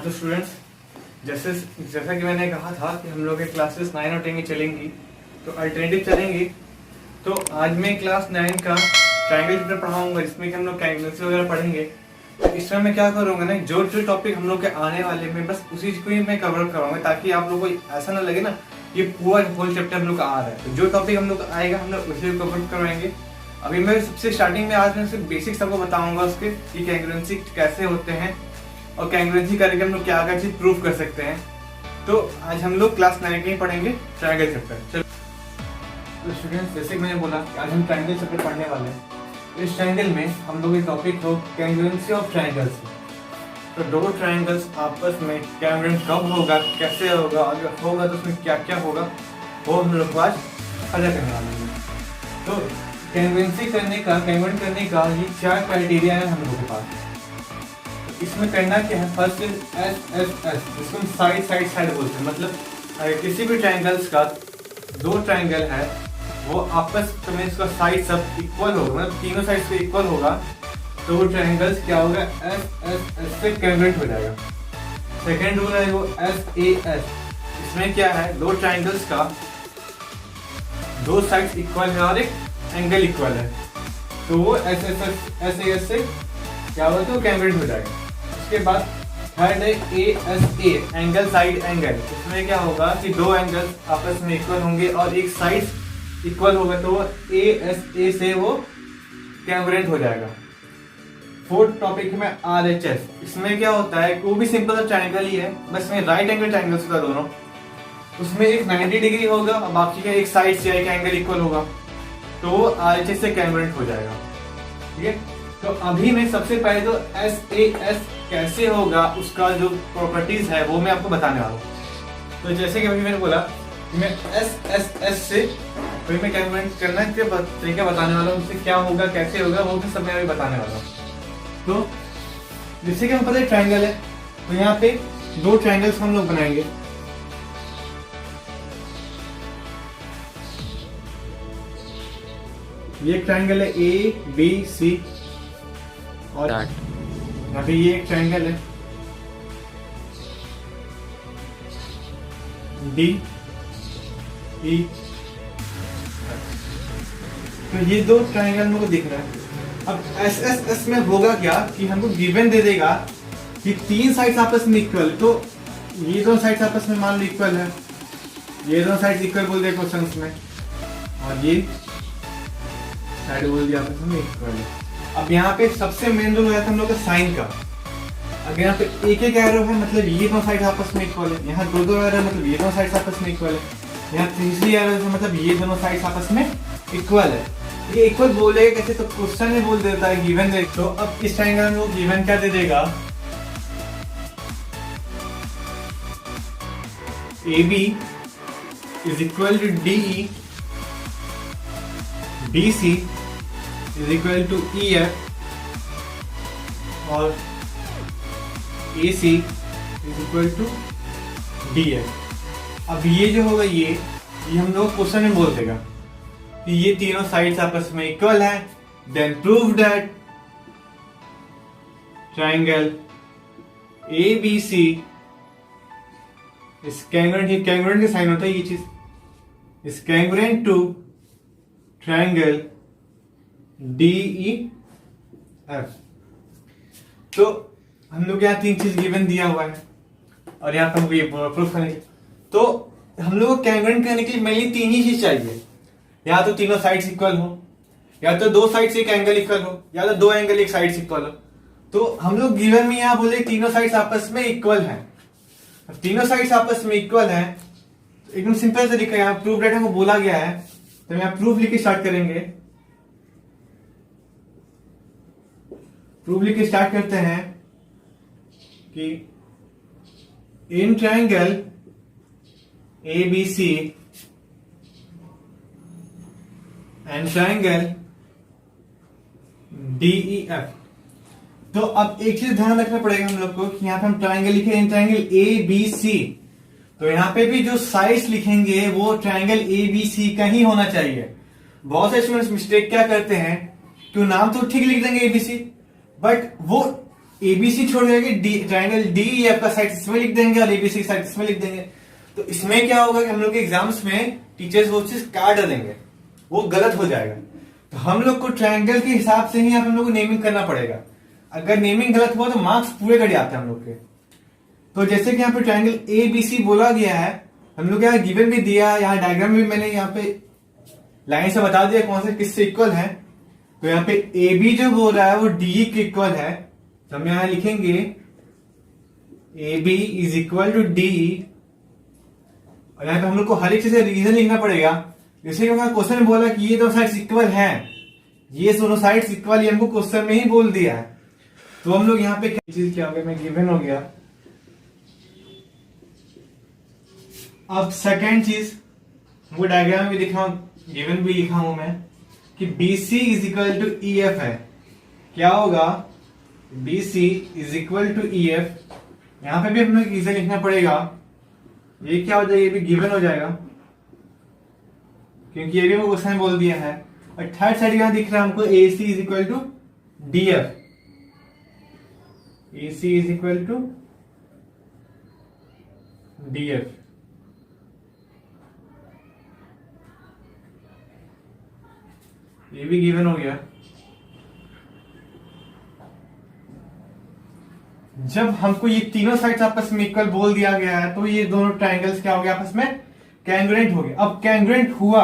तो स्टूडेंट्स, जैसा कि मैंने कहा था कि हम लोग के क्लासेस 9 और 10 की चलेंगी, तो अल्टरनेटिव चलेंगी। तो आज मैं क्लास 9 का ट्रायंगल चैप्टर पढ़ाऊंगा, जिसमें कि हम लोग ट्रायंगल्स वगैरह पढ़ेंगे। तो इसमें मैं क्या करूंगा ना, जो जो टॉपिक हम लोग के आने वाले में बस उसी को ही मैं कवर कराऊंगा, ताकि आप लोगों को ऐसा ना लगे ना ये पूरा होल चैप्टर हम लोग का आ रहा है। तो जो टॉपिक हम लोग आएगा हम लोग उसी को कवर करवाएंगे। अभी मैं सबसे स्टार्टिंग में आज मैं सिर्फ बेसिक्स आपको बताऊंगा उसके कि कैंग्रुएंसी कैसे होते हैं और कैंग्रुएंसी करके हम लोग क्या क्या चीज प्रूव कर सकते हैं। तो आज हम लोग क्लास 9 के ही पढ़ेंगे ट्रायंगल चैप्टर। चलो तो स्टूडेंट्स, जैसे कि मैंने बोला कि आज हम ट्रायंगल चैप्टर पढ़ने वाले हैं। इस ट्रायंगल में हम लोग ये टॉपिक हो कैंग्रुएंसी ऑफ ट्रायंगल्स। तो दो ट्रायंगल्स आपस में कैंग्रुएंट कब होगा, कैसे होगा, अगर होगा तो उसमें क्या क्या होगा, वो हम लोग आज पता करने वाले हैं। तो कैंग्रुएंसी कैंग्रुएंट करने का ये 4 क्राइटेरिया है हम लोगों के पास। तो इसमें करना क्या है, फर्स्ट इज एस, जिसको हम साइड बोलते हैं। मतलब किसी भी ट्रायंगल्स का दो ट्रायंगल है वो आपस में इसका साइड सब इक्वल होगा, मतलब तीनों साइड पे इक्वल होगा, तो वो ट्रायंगल्स क्या होगा, एस से कैंग्रुएंट हो जाएगा। सेकेंड रूल है वो एस। इसमें क्या है, दो ट्रायंगल्स का दो साइड्स इक्वल है और एक एंगल इक्वल है, तो वो एस से क्या होगा, तो कैंग्रुएंट हो जाएगा। उसके बाद थर्ड है ए एंगल साइड एंगल। इसमें क्या होगा कि दो एंगल्स आपस में इक्वल होंगे और एक साइड इक्वल होगा, तो वो ए से वो कैंग्रुएंट हो जाएगा। फोर्थ टॉपिक में RHS। इसमें क्या होता है, वो भी सिंपल सा ट्रायंगल ही है, बस में राइट एंगल ट्रायंगल्स का दोनों, उसमें एक 90 डिग्री होगा और बाकी का एक साइड से एक एंगल इक्वल होगा, तो वो RHS से कैंग्रुएंट हो जाएगा। ठीक है, तो अभी मैं सबसे पहले तो SAS कैसे होगा, उसका जो प्रॉपर्टीज है वो मैं आपको बताने वाला हूँ। तो जैसे कि अभी मैंने बोला कि मैं S से अभी मैं कैंग्रुएंट करना के तरीका बताने वाला हूँ, उससे क्या होगा, कैसे होगा, वो भी सब मैं अभी बताने वाला हूँ। तो जैसे कि हम पता है ट्रायंगल है, तो यहाँ पे दो ट्रायंगल्स हम लोग बनाएंगे। ये एक ट्रायंगल है ABC और यहाँ पे ये एक ट्रायंगल है DE। तो ये दो ट्रायंगल मेरे को दिख रहा है। अब एस में होगा क्या कि हमको गिवन दे देगा कि तीन साइड्स आपस में इक्वल, तो ये दोनों साइड्स आपस में मान लो इक्वल है, ये दोनों साइड्स इक्वल बोल दिया क्वेश्चंस में, और ये साइड बोल दिया आपस में इक्वल है। अब यहाँ पे सबसे मेन रूल है हम लोग का साइन का। अगर यहाँ पे एक एरो है मतलब ये दोनों साइड आपस में इक्वल है, यहाँ दो एरो है मतलब ये दोनों साइड आपस में इक्वल है, यहाँ तीसरी एरो है मतलब ये दोनों साइड आपस में इक्वल है। ये इक्वल बोलेगा कैसे, तो क्वेश्चन में बोल देता है गिवन दे। तो अब इस ट्रायंगल में वो गिवन क्या दे देगा, AB is equal to DE, BC is equal to EF और AC is equal to DF। अब ये जो होगा ये हम लोग क्वेश्चन में बोल देगा कि ये तीनों साइड्स आपस में इक्वल है, then prove that triangle ABC is congruent. ये कैंग्रुएंट का साइन होता है, ये चीज is congruent to triangle DEF। तो हम लोग यहाँ तीन चीज गिवन दिया हुआ है और यहाँ पर हमको ये प्रूफ करने के, तो हम लोग को कैंग्रुएंट करने के लिए मेनली तीन ही चीज चाहिए, या तो तीनों साइड्स इक्वल हो, या तो दो साइड से एक एंगल इक्वल हो, या तो दो एंगल एक साइड से इक्वल हो। तो हम लोग गिवन में यहाँ बोले तीनों साइड्स आपस में इक्वल हैं। तीनों साइड्स आपस में इक्वल हैं, तो एकदम सिंपल तरीका यहाँ प्रूफ दैट हमको बोला गया है, तो यहाँ प्रूफ लिख के स्टार्ट करेंगे। प्रूफ लिख के स्टार्ट करते हैं कि in triangle ABC and triangle DEF। तो अब एक चीज ध्यान रखना पड़ेगा हम लोग को कि यहाँ पे हम ट्रायंगल लिखे इन ट्रायंगल ABC, तो यहाँ पे भी जो साइड्स लिखेंगे वो ट्रायंगल ABC का ही होना चाहिए। बहुत से स्टूडेंट्स मिस्टेक क्या करते हैं कि नाम तो ठीक लिख देंगे ABC, बट वो एबीसी छोड़ करके ट्राइंगल डी एफ का साइड इसमें लिख देंगे और एबीसी साइड इसमें लिख देंगे। तो इसमें क्या होगा कि हम लोग के एग्जाम्स में टीचर्स वो चीज काट देंगे, वो गलत हो जाएगा। तो हम लोग को ट्राइंगल के हिसाब से ही हम लोग को नेमिंग करना पड़ेगा। अगर नेमिंग गलत हुआ तो मार्क्स पूरे कट जाते हैं हम लोग के। तो जैसे कि यहाँ पे ट्राइंगल ए बी सी बोला गया है, हम लोग यहाँ गिवन भी दिया, यहाँ डायग्राम भी मैंने यहाँ पे लाइन से बता दिया कौन से किससे इक्वल है। तो यहाँ पे ए बी जो बोल रहा है वो डी के इक्वल है, तो हम यहाँ लिखेंगे A B is equal to D. और यहाँ पे हम लोग को हर एक चीज का रीजन लिखना पड़ेगा। जैसे कि क्वेश्चन में बोला कि ये दोनों साइड्स इक्वल हैं, ये दोनों साइड्स इक्वल, ये हमको क्वेश्चन में ही बोल दिया है। तो हम लोग यहाँ पे चीज क्या हो गया, मैं गिवन हो गया। अब सेकेंड चीज वो डायग्राम में भी दिखा, गिवन भी लिखा हूं मैं कि BC is equal to EF है। क्या होगा, BC is equal to EF। यहां पे भी हम लोग रीजन लिखना पड़ेगा। ये क्या हो जाएगा, ये भी गिवन हो जाएगा क्योंकि ये भी वो क्वेश्चन बोल दिया है। और थर्ड साइड यहां दिख रहा है हमको AC is equal to DF। AC is equal to DF। ये भी गिवन हो गया। जब हमको ये तीनों साइड्स आपस में इक्वल बोल दिया गया है तो ये दोनों ट्रायंगल्स क्या हो गए, आपस में कैंग्रुएंट हो गए। अब कैंग्रुएंट हुआ,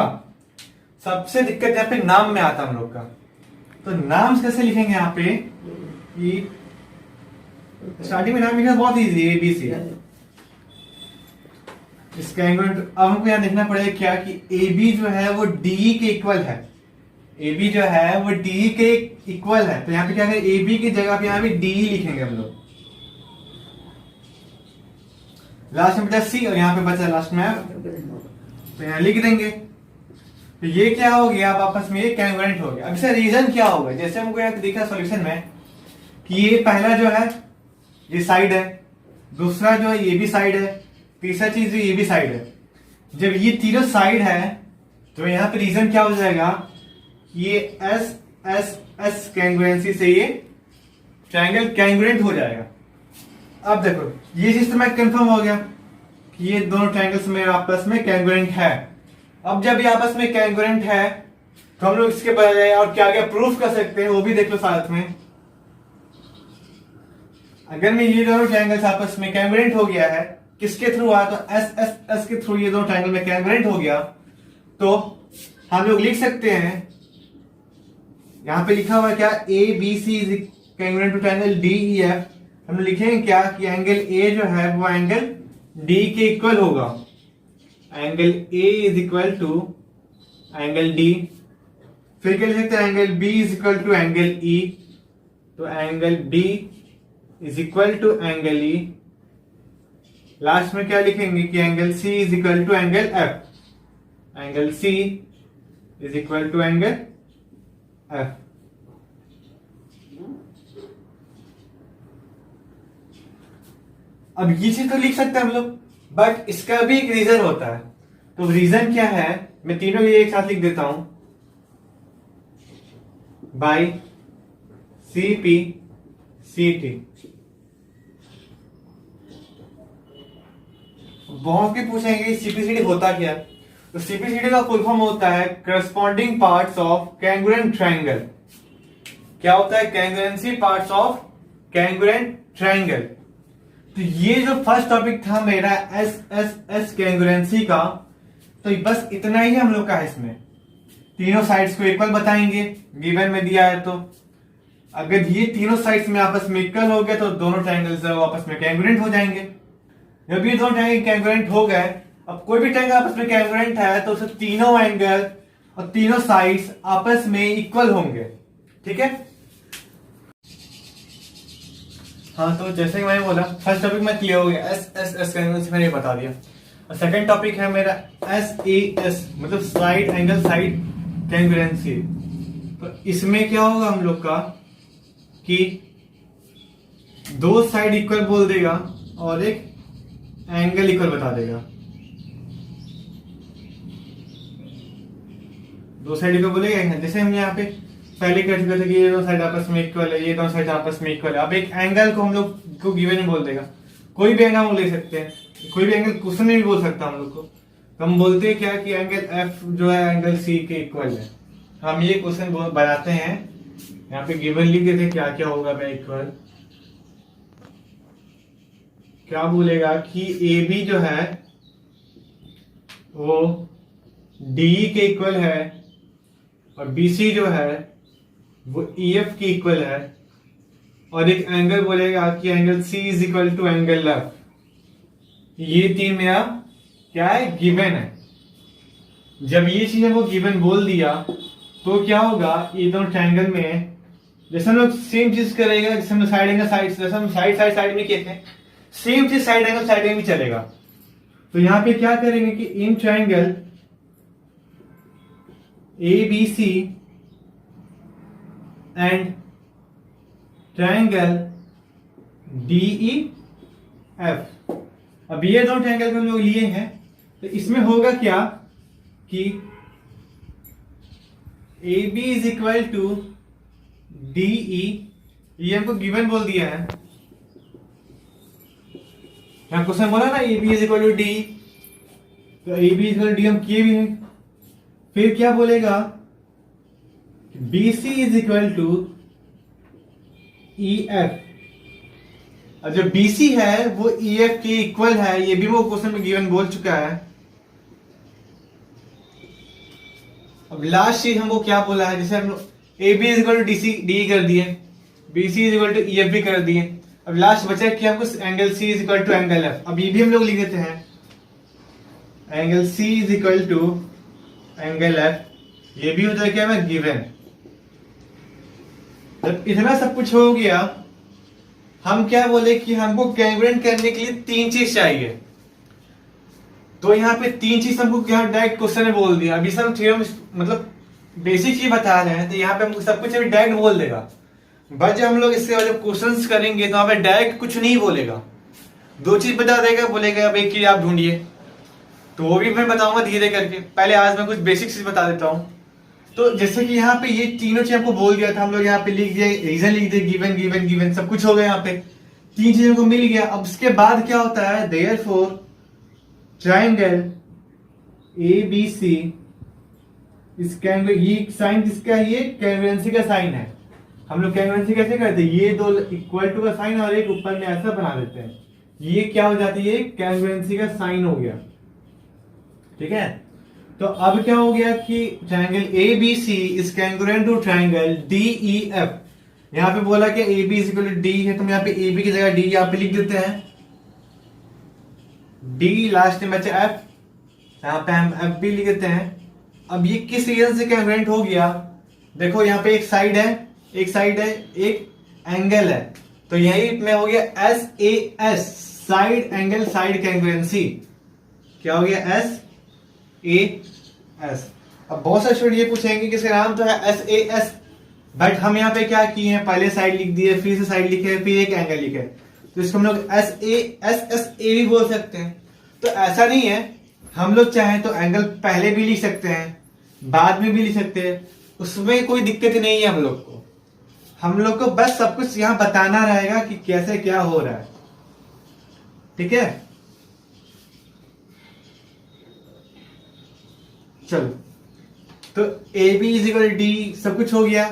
सबसे दिक्कत यहाँ पे नाम में आता हम लोग का। तो नाम कैसे लिखेंगे यहाँ पे, कि स्टार्टिंग में नाम लिखना बहुत इजी है, ABC इस कैंग्रुएंट। अब हमको यहाँ देखना पड़ेगा क्या कि AB जो है वो DE के इक्वल है। AB जो है वो DE के इक्वल है, तो यहाँ पे क्या करें, AB की जगह पे यहाँ पे DE लिखेंगे हम लोग। लास्ट में बचा C और यहाँ पे बचा लास्ट में तो यहाँ लिख देंगे। तो ये क्या हो गया, आप आपस में ये कैंग्रुएंट हो गया। अब इसका रीजन क्या होगा, जैसे हमको यहाँ दिखा सॉल्यूशन में कि ये पहला जो है ये साइड है, दूसरा जो है ये भी साइड है, तीसरा चीज ये भी साइड है। जब ये तीनों साइड है तो यहाँ पे रीजन क्या हो जाएगा, ये एस एस एस कैंग्रुएंसी से ये ट्रायंगल कैंग्रुएंट हो जाएगा। अब देखो ये चीज तो मैं कंफर्म हो गया कि ये दोनों ट्रायंगल्स में आपस में कैंग्रुएंट है। अब जब ये आपस में कैंग्रुएंट है तो हम लोग इसके बजाय और क्या क्या प्रूफ कर सकते हैं वो भी देख लो साथ में। अगर मैं ये दोनों ट्रायंगल्स आपस में कैंग्रुएंट हो गया है, किसके थ्रू आया, तो एस एस एस के थ्रू ये दोनों ट्रायंगल में कैंग्रुएंट हो गया, तो हम लोग लिख सकते हैं, यहां पे लिखा हुआ है क्या, A B C is congruent to triangle D E F. हम लिखेंगे क्या कि एंगल ए जो है वो एंगल डी के इक्वल होगा। Angle A is equal to angle D. फिर क्या लिख सकते हैं, angle B is equal to angle E. तो angle B is equal to angle E. Last में क्या लिखेंगे कि angle C is equal to angle F. Angle C is equal to angle F. अब ये चीज तो लिख सकते हैं हम लोग, बट इसका भी एक रीजन होता है। तो रीजन क्या है, मैं तीनों ये एक साथ लिख देता हूं, by C P C T. बहुत के पूछेंगे सीपीसीटी होता क्या, तो सीपीसीटी का फुल फॉर्म होता है corresponding parts of congruent triangle. क्या होता है, कैंग्रुएंसी पार्ट्स ऑफ कैंग्रुएंट ट्रायंगल। तो ये जो फर्स्ट टॉपिक था मेरा एस एस एस कैंग्रुएंसी का, तो बस इतना ही हम लोग का है। इसमें तीनों साइड्स को इक्वल बताएंगे, गिवन में दिया है। तो अगर ये तीनों साइड्स में आपस में इक्वल हो गए तो दोनों ट्रायंगल्स आपस में कैंग्रुएंट हो जाएंगे। जब ये दोनों ट्रायंगल कैंग्रुएंट हो गए, अब कोई भी ट्रायंगल आपस में कैंग्रुएंट है तो उसे तीनों एंगल और तीनों साइड्स आपस में इक्वल होंगे। ठीक है, हाँ। तो जैसे कि मैंने बोला फर्स्ट टॉपिक में क्लियर हो गया, एस एस एस कैंग्रुएंसी मैंने बता दिया। और सेकंड टॉपिक है मेरा एस ए एस, मतलब साइड एंगल साइड कैंग्रुएंसी। तो इसमें क्या होगा हम लोग का कि दो साइड इक्वल बोल देगा और एक एंगल इक्वल बता देगा। दो साइड इक्वल बोलेगा, जैसे हम यहाँ पे पहले कर चुके थे कि ये दोनों साइड आपस में इक्वल है, ये दोनों साइड आपस में इक्वल है। अब एक एंगल को हम लोग को गिवन ही बोल देगा, कोई भी एंगल हम लोग ले सकते हैं, कोई भी एंगल क्वेश्चन में भी बोल सकता हम लोग को। तो हम बोलते हैं क्या कि एंगल एफ जो है एंगल सी के इक्वल है। हम ये क्वेश्चन बनाते हैं, यहाँ पे गिवन लिख देते क्या क्या होगा मैं इक्वल, क्या बोलेगा कि ए बी जो है वो डी के इक्वल है और बी सी जो है वो ई एफ के इक्वल है, और एक एंगल बोलेगा कि angle C is equal to angle F. ये तीन मेरा क्या है, गिवन है। जब ये चीज हमको गिवन बोल दिया तो क्या होगा, ये दोनों ट्रायंगल में जैसे हम लोग सेम चीज करेगा, जैसे हम साइड एंगल साइड, जैसे हम साइड साइड साइड में कहते हैं, सेम चीज साइड एंगल साइड में भी चलेगा। तो यहां पे क्या करेंगे कि in triangle A B C and triangle D E F, अब ये दोनों ट्रायंगल हम लोग लिए हैं, तो इसमें होगा क्या कि A B is equal to D E, ये हमको गिवन बोल दिया है, यहाँ क्वेश्चन बोला ना A B is equal to D, तो A B is equal to D हम किए भी हैं। फिर क्या बोलेगा, B C is equal to E F, और जो बी सी है वो ई एफ के इक्वल है, ये भी वो क्वेश्चन में गिवन बोल चुका है। अब लास्ट चीज हमको क्या बोला है, जैसे हम A B is equal to D C D कर दिए, B C is equal to E F भी कर दिए। अब लास्ट बचा कि हमको angle C is equal to angle F, अब ये भी हम लोग लिख देते हैं, angle C is equal to angle F, ये भी हो जाएगा क्या है गिवन। जब इतना सब कुछ हो गया, हम क्या बोले कि हमको कैंग्रुएंट करने के लिए तीन चीज चाहिए। तो यहाँ पे तीन चीज हमको क्या डायरेक्ट क्वेश्चन में बोल दिया। अभी सब थ्योरम मतलब बेसिक चीज बता रहे हैं, तो यहाँ पे हमको सब कुछ अभी डायरेक्ट बोल देगा। बस जब हम लोग इससे जब क्वेश्चंस करेंगे तो वहां पे डायरेक्ट कुछ नहीं बोलेगा, दो चीज बता देगा, बोलेगा अब एक चीज आप ढूंढिए, तो वो भी मैं बताऊंगा धीरे करके। पहले आज मैं कुछ बेसिक चीज बता देता हूँ। तो जैसे कि यहाँ पे ये तीनों चीज हमको बोल दिया था, हम लोग यहाँ पे लिख दिए, रीजन लिख दिए, गिवन गिवन गिवन सब कुछ हो गया। यहाँ पे तीन चीजों को मिल गया। अब इसके बाद क्या होता है, therefore triangle A B C is ये साइन किसका है, ये कैंग्रुएंसी का साइन है। हम लोग कैंग्रुएंसी कैसे करते हैं, ये दो इक्वल टू का साइन और एक ऊपर में ऐसा बना देते हैं, ये क्या हो जाती है, कैंग्रुएंसी का साइन हो गया। ठीक है, तो अब क्या हो गया कि triangle A B C is congruent to triangle D E F. यहां पे बोला कि A B is equal to D है, तो हम यहाँ पे ए बी की जगह डी यहाँ पे लिख देते हैं, डी लास्ट में बचा एफ, यहाँ पे हम एफ भी लिख देते हैं। अब ये किस रीजन से कैंग्रुएंट हो गया, देखो यहाँ पे एक साइड है, एक साइड है, एक एंगल है, तो यही में हो गया S A S, side angle side congruency. क्या हो गया, एस ए एस। अब बहुत सारे स्टूडेंट ये पूछेंगे कि नाम तो है एस ए एस, बट हम यहाँ पे क्या किए हैं, पहले साइड लिख दिए, फिर से साइड लिखे, फिर एक एंगल लिखे, तो इसको हम लोग S A S S A भी बोल सकते हैं। तो ऐसा नहीं है, हम लोग चाहें तो एंगल पहले भी लिख सकते हैं, बाद में भी लिख सकते हैं, उसमें कोई दिक्कत नहीं है। हम लोग को बस सब कुछ यहाँ बताना रहेगा कि कैसे क्या हो रहा है। ठीक है, चलो, तो A B is equal D सब कुछ हो गया,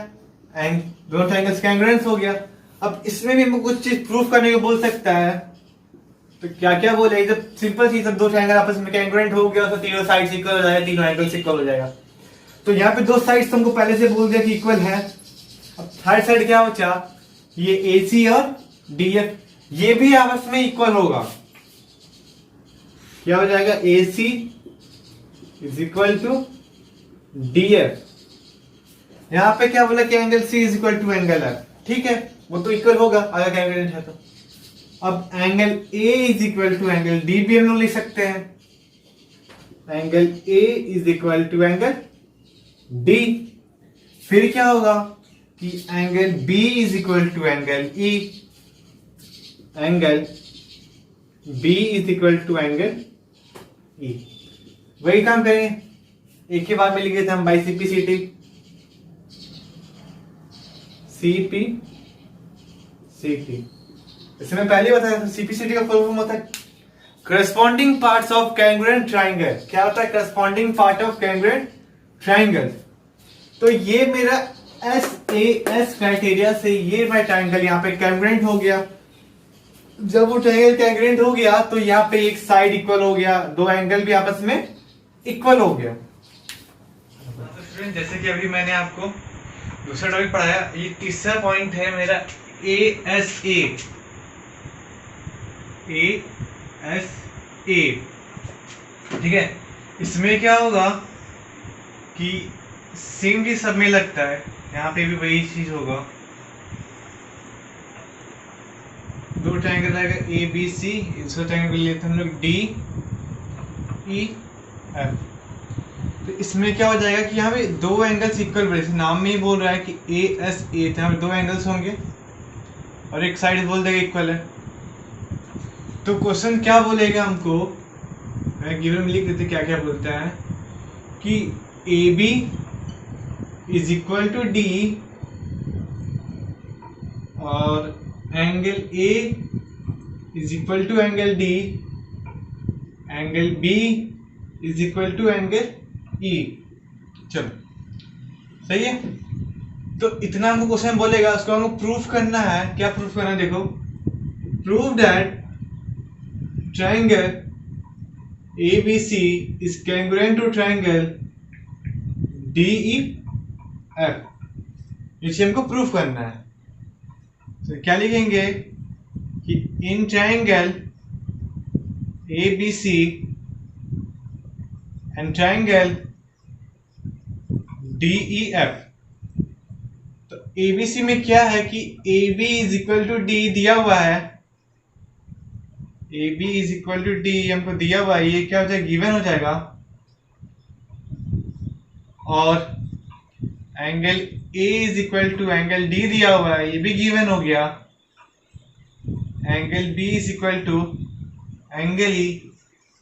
एंड दोनों ट्रायंगल्स कैंग्रुएंट हो गया। अब इसमें भी हमको कुछ चीज प्रूफ करने को बोल सकता है, तो क्या क्या बोले, जब सिंपल चीज, दो ट्रायंगल आपस में कैंग्रुएंट हो गया तो तीनों साइड्स इक्वल हो जाएगा, तीनों एंगल्स इक्वल हो जाएगा। तो यहाँ पे दो साइड्स हमको पहले से बोल दिया कि इक्वल है। अब थर्ड साइड क्या बचा, ये ए सी और डी एफ, ये भी आपस में इक्वल होगा। क्या हो जाएगा, A C is equal to D F. यहां पे क्या बोला कि angle C is equal to angle F, ठीक है, वो तो इक्वल होगा अगर कैंग्रुएंट है तो। अब angle A is equal to angle D भी हम लोग लिख सकते हैं, angle A is equal to angle D. फिर क्या होगा कि angle B is equal to angle E, angle B is equal to angle E. वही काम करेंगे, एक के बाद में लिख देते हम बाइसिपिसिटी, CP CT। इसमें पहले बताया था CPCT का फुल फॉर्म होता है corresponding parts of congruent triangle. क्या होता है corresponding part of congruent triangle? तो ये मेरा SAS क्राइटेरिया से ये मेरा ट्राइंगल यहाँ पे कैंग्रुएंट हो गया। जब वो ट्राइंगल कैंग्रुएंट हो गया तो यहाँ पे एक साइड इक्वल हो गया, दो एंगल भी आपस में इक्वल हो गया। जैसे कि अभी मैंने आपको दूसरा टॉपिक पढ़ाया, ये तीसरा पॉइंट है मेरा ASA। ठीक है, इसमें क्या होगा कि सेम भी सब में लगता है, यहाँ पे भी वही चीज होगा। दो ट्रायंगल रहेगा ABC, इसका ट्रायंगल लेते हैं हम लोग DEF। तो इसमें क्या हो जाएगा कि यहाँ पे दो एंगल्स इक्वल बने, नाम में ही बोल रहा है कि ASA, तो यहाँ पे दो एंगल्स होंगे और एक साइड बोल देगा इक्वल है। तो क्वेश्चन क्या बोलेगा हमको, मैं गिवन में लिख देते क्या क्या बोलता है कि AB is equal to D और angle A is equal to angle D, angle B is equal to angle E। चलो सही है। तो इतना हमको क्वेश्चन बोलेगा, उसको हमको प्रूफ करना है। क्या प्रूफ करना है देखो, prove that triangle ABC is congruent to triangle DEF। इसे हमको प्रूफ करना है। तो क्या लिखेंगे कि in triangle ABC and triangle DEF। तो ABC में क्या है कि AB is equal to D दिया हुआ है, AB is equal to D हमको दिया हुआ है, ये क्या हो जाएगा गिवन हो जाएगा। और angle A is equal to angle D दिया हुआ है, ये भी गिवन हो गया। Angle B is equal to angle E,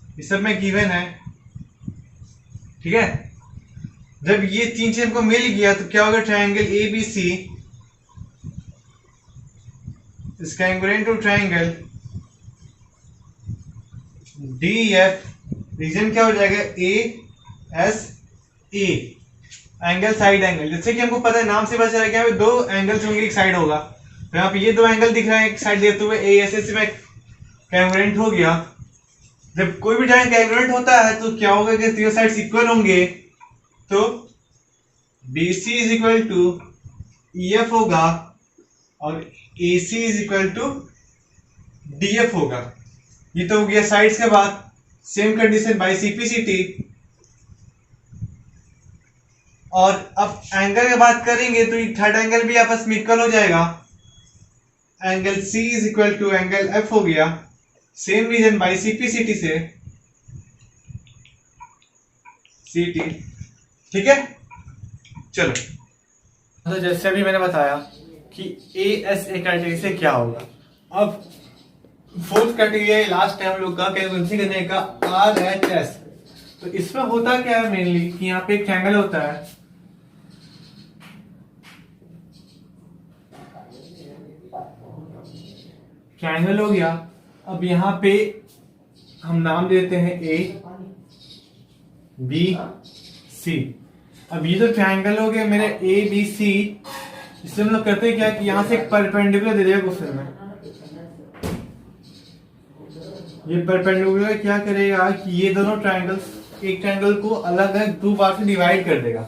ये सब में गिवन है। ठीक है, जब ये तीन चीज हमको मिल गया तो क्या होगा, triangle ABC is congruent to triangle DEF। Reason क्या हो जाएगा, ASA, एंगल साइड एंगल। जैसे कि हमको पता है, नाम से पता चला कि दो एंगल्स होंगे, एक साइड होगा। तो यहाँ पे ये दो एंगल दिख रहा है, एक साइड देते हुए ASA से कैंग्रुएंट हो गया। जब कोई भी ट्रायंगल कैंग्रुएंट होता है तो क्या होगा कि तीनों साइड्स इक्वल होंगे, तो BC is equal to EF होगा और AC is equal to DF होगा। ये तो हो गया साइड्स के बाद। Same condition by CPCT। और अब एंगल की बात करेंगे तो ये थर्ड एंगल भी आपस में इक्वल हो जाएगा। Angle C is equal to angle F हो गया, सेम रीजन बाय CPCT से CT। ठीक है, चलो तो जैसे अभी मैंने बताया कि ASA क्राइटेरिया से क्या होगा। अब फोर्थ क्राइटेरिया लास्ट टाइम लोग का कैलकुलेशन करने का RHS। तो इसमें होता क्या है मेनली कि यहाँ पे एक ट्रायंगल होता है, ट्रायंगल हो गया। अब यहाँ पे हम नाम देते हैं ABC। अब ये तो ट्रायंगल हो गया मेरे ABC। इससे हम लोग करते हैं क्या कि यहाँ से एक परपेंडिकुलर दे देगा क्वेश्चन में। ये परपेंडिकुलर क्या करेगा कि ये दोनों ट्रायंगल्स, एक ट्रायंगल को अलग अलग दो पार्ट में डिवाइड कर देगा।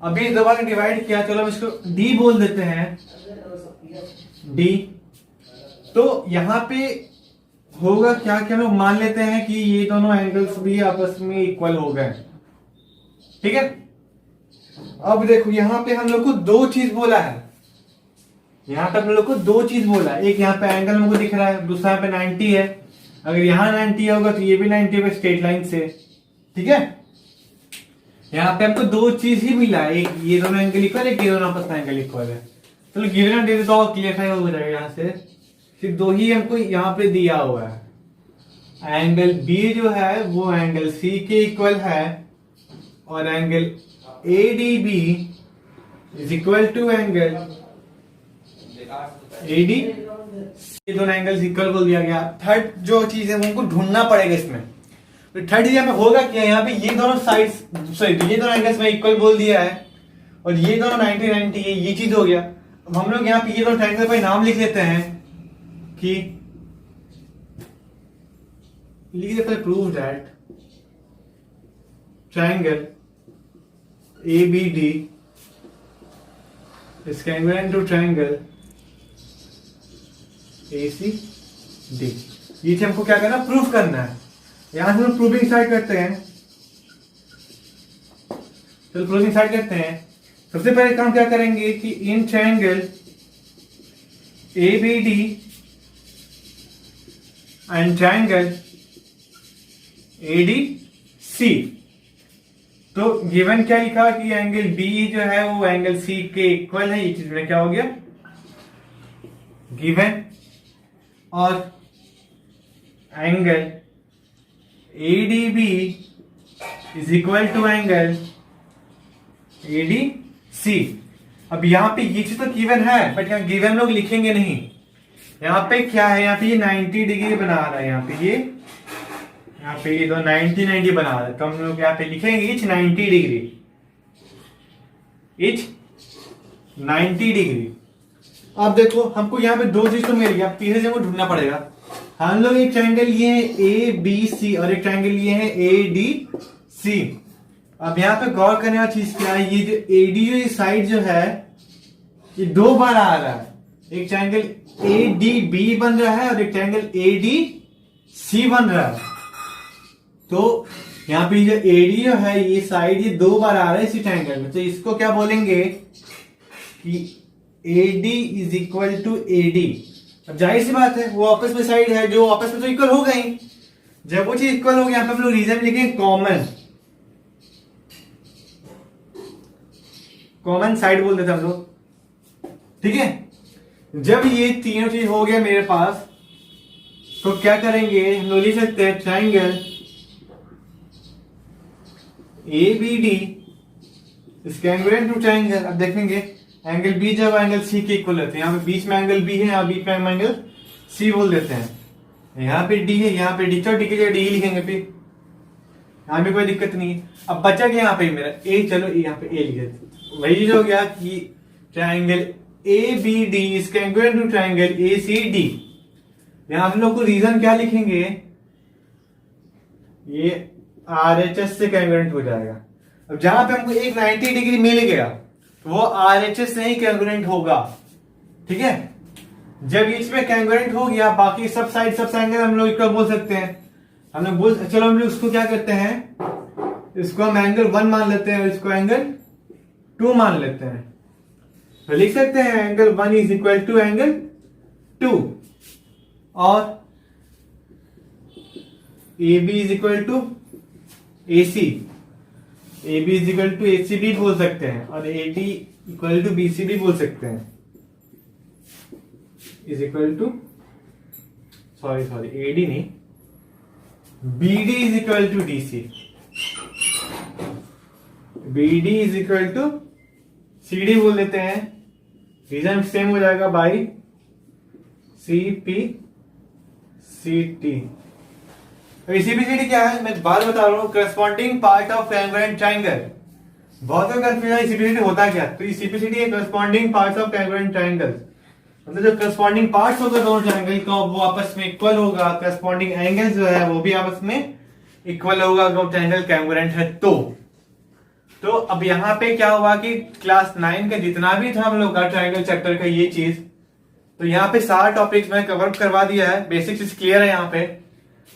अभी दो बार डिवाइड किया, चलो हम इसको D बोल देते हैं, D। तो यहाँ पे होगा क्या कि हम लोग मान लेते हैं कि ये दोनों एंगल्स भी आपस में इक्वल हो गए। ठीक है, अब देखो यहाँ पे हम लोग को दो चीज बोला है, यहाँ पे हम लोग को दो चीज बोला है। एक यहाँ पे एंगल हमको दिख रहा है, दूसरा यहाँ पे 90 है। अगर यहाँ 90 होगा तो ये भी 90 होगा स्ट्रेट लाइन से। ठीक है, यहाँ पे हमको दो चीज ही मिला है, एक ये दोनों एंगल इक्वल है, एक ये दोनों आपस में एंगल इक्वल है। चलो गिवन दे देता हूँ, क्लियर हो जाएगा। यहाँ से सिर्फ दो ही हमको यहाँ पे दिया हुआ है। एंगल B जो है वो एंगल C के इक्वल है और angle ADB is equal to angle AD ये दोनों एंगल्स इक्वल बोल दिया गया। थर्ड जो चीज है वो हमको ढूंढना पड़ेगा इसमें। तो थर्ड यहाँ पे होगा क्या, यहाँ पे ये दोनों साइड्स सॉरी ये दोनों एंगल्स में इक्वल बोल दिया है और ये दोनों 90 90 है, ये चीज हो गया। अब हम लोग यहाँ पे ये दोनों ट्रायंगल पे नाम लिख लेते हैं कि लिख देते हैं prove that triangle ABD is congruent to triangle ACD। ये हमको क्या करना, प्रूफ करना है। यहां से हम प्रूविंग स्टार्ट करते हैं। चलो प्रूविंग स्टार्ट करते हैं। सबसे पहले काम क्या करेंगे कि in triangle ABD and triangle ADC, तो गिवन क्या लिखा कि एंगल B जो है वो एंगल C के इक्वल है। ये चीज में क्या हो गया गिवन, और angle ADB is equal to angle ADC। अब यहाँ पे ये चीज तो गिवन है, बट यहाँ गिवन लोग लिखेंगे नहीं। यहाँ पे क्या है, यहाँ पे ये 90 डिग्री बना रहा है। यहाँ पे ये दो 90 90 बना रहा है, तो हम लोग यहाँ पे लिखेंगे इच 90 डिग्री, इच 90 डिग्री। अब देखो हमको यहाँ पे दो चीज तो मिल गया, तीसरे चीज को ढूंढना पड़ेगा। हम लोग एक ट्रायंगल लिए है ABC और एक ट्रायंगल लिए है ADC। अब यहाँ पे गौर करने वाली चीज क्या है, ये जो AD जो साइड जो है ये दो बार आ रहा है। एक ट्रायंगल ADB बन रहा है और एक ट्रायंगल ADC बन रहा है। तो यहाँ पे जो AD जो है ये साइड ये दो बार आ रहा है इसी ट्रायंगल में, तो इसको क्या बोलेंगे कि AD is equal to AD। अब जाहिर सी बात है वो आपस में साइड है, जो आपस में तो इक्वल हो गई। जब वो चीज इक्वल हो गई, यहाँ पे हम लोग रीजन लिखेंगे कॉमन साइड बोल देते हम लोग, ठीक है। जब ये तीनों चीज हो गया मेरे पास, तो क्या करेंगे हम लोग लिख सकते हैं triangle ABD is congruent to triangle. अब देखेंगे एंगल B जब एंगल C के इक्वल होते हैं, यहाँ पे बीच में एंगल B है, यहाँ बीच में एंगल C बोल देते हैं। यहाँ पे D है, यहाँ पे D, तो D की जगह D लिखेंगे फिर, यहाँ पे कोई दिक्कत नहीं है। अब बचा गया यहाँ पे मेरा A, चलो यहाँ पे A लिख देते। वही जो गया कि triangle ABD is congruent to triangle ACD। यहाँ हम लोग को रीजन क्या लिखेंगे, ये RHS से congruent हो जाएगा। अब जहां पे हमको एक 90 डिग्री मिल गया तो वो RHS से ही congruent होगा, ठीक है। जब इसमें congruent हो गया, बाकी सब साइड सब एंगल हम लोग इक्वल बोल सकते हैं। हम लोग बोल, चलो हम लोग उसको क्या करते हैं, इसको हम एंगल 1 मान लेते हैं और इसको एंगल 2 मान लेते हैं। तो लिख सकते हैं angle 1 is equal to angle 2 और AB is equal to AC, AB is equal to AC भी बोल सकते हैं और AD इक्वल टू BC भी बोल सकते हैं। Is equal to sorry AD नहीं, BD is equal to DC, BD is equal to CD बोल देते हैं। रीजन सेम हो जाएगा बाई CP CT। CPCD क्या है, मैं बात बता रहा हूँ, corresponding part of congruent triangle. बहुत कंफ्यूजन CPCD होता क्या, तो CPCD है corresponding part of congruent triangle. मतलब जो करस्पॉन्डिंग पार्ट्स होगा दोनों ट्रायंगल का वो आपस में इक्वल होगा, करस्पॉन्डिंग एंगल जो है वो भी आपस में इक्वल होगा अगर ट्रायंगल congruent है तो अब यहाँ पे क्या हुआ कि क्लास 9 का जितना भी था हम लोग का ट्रायंगल चैप्टर का ये चीज, तो यहाँ पे सारा टॉपिक्स मैंने कवर करवा दिया है, बेसिक चीज क्लियर है यहाँ पे।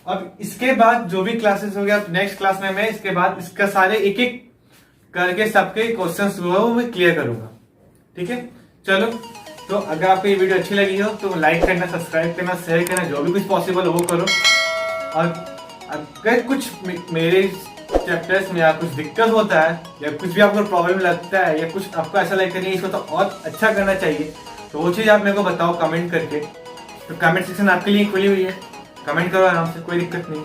अब इसके बाद जो भी क्लासेस हो गया नेक्स्ट क्लास में मैं इसके बाद इसका सारे एक एक करके सबके क्वेश्चंस वो मैं क्लियर करूंगा, ठीक है। चलो, तो अगर आपको ये वीडियो अच्छी लगी हो तो लाइक करना, सब्सक्राइब करना, शेयर करना, जो भी कुछ पॉसिबल हो वो करो। और अगर कुछ मेरे चैप्टर्स में या कुछ दिक्कत होता है या कुछ भी आपको प्रॉब्लम लगता है या कुछ आपको ऐसा लगता है इसको तो और अच्छा करना चाहिए, तो वो चीज आप मेरे को बताओ कमेंट करके। तो कमेंट सेक्शन आपके लिए खुली हुई है, कमेंट करो आराम से, कोई दिक्कत नहीं।